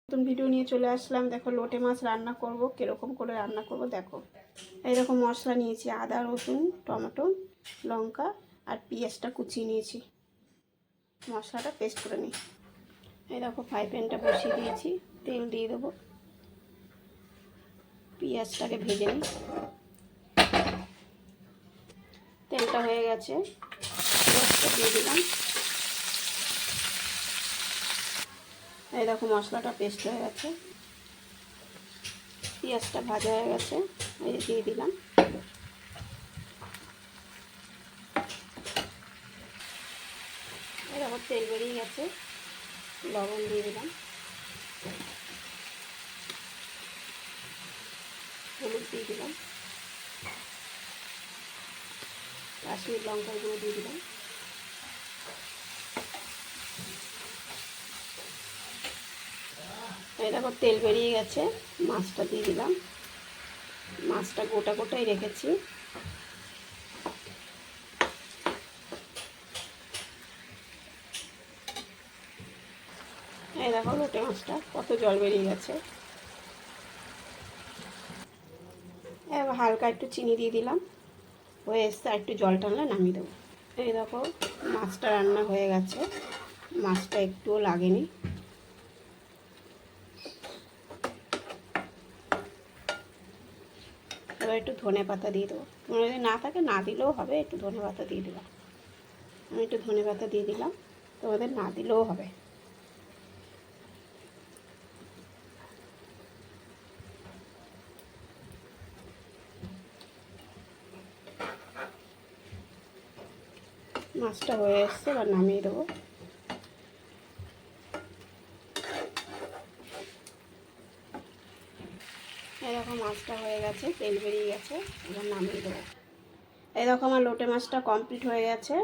নতুন ভিডিও নিয়ে চলে আসলাম। দেখো লোটে মাছ রান্না করব, কীরকম করে রান্না করব দেখো। এইরকম মশলা নিয়েছি, আদা রসুন টমেটো লঙ্কা আর পেঁয়াজটা কুচিয়ে নিয়েছি, মশলাটা পেস্ট করে নিই। এই দেখো ফ্রাই প্যানটা বসিয়ে দিয়েছি, তেল দিয়ে দেবো, পেঁয়াজটাকে ভেজে নিই। তেলটা হয়ে গেছে, পেঁয়াজটা দিয়ে দিলাম। এই দেখো মশলাটা পেস্ট হয়ে গেছে, পেঁয়াজটা ভাজা হয়ে গেছে, এই দিয়ে দিলাম। এরকম তেল বেরিয়ে গেছে, লবণ দিয়ে দিলাম, হলুদ দিয়ে দিলাম, কাশ্মীর লঙ্কার গুঁড়ো দিয়ে দিলাম। এই দেখো তেল বেরিয়ে গেছে, মাছটা দিয়ে দিলাম। মাছটা গোটা গোটাই রেখেছি। এই দেখো লোটে মাছটা কত জল বেরিয়ে গেছে। এবার হালকা একটু চিনি দিয়ে দিলাম, হয়ে এসছে, একটু জল টানলে নামিয়ে দেবো। এই দেখো মাছটা রান্না হয়ে গেছে, মাছটা একটুও লাগেনি। এবার একটু ধনে পাতা দিয়ে দেবো, তোমার যদি না থাকে না দিলেও হবে, একটু ধনে পাতা দিয়ে দিলাম। আমি একটু ধনে পাতা দিয়ে দিলাম, তোমাদের না দিলেও হবে। মাছটা হয়ে এসছে, এবার নামিয়ে দেবো। এরকম মাছটা হয়ে গেছে, তেল বেরিয়ে গেছে, এবার নামিয়ে দেবো। এরকম আমার লোটে মাছটা কমপ্লিট হয়ে গেছে।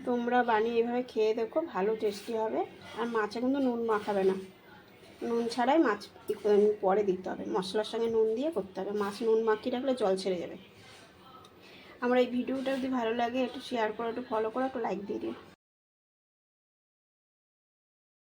তোমরা বানিয়ে এভাবে খেয়ে দেখো, ভালো টেস্টি হবে। আর মাছে কিন্তু নুন মাখাবে না, নুন ছাড়াই মাছ পরে দিতে হবে, মশলার সঙ্গে নুন দিয়ে করতে হবে। মাছ নুন মাখিয়ে রাখলে জল ছেড়ে যাবে। আমার এই ভিডিওটা যদি ভালো লাগে একটু শেয়ার করো, একটু ফলো করো, একটু লাইক দিয়ে দিও।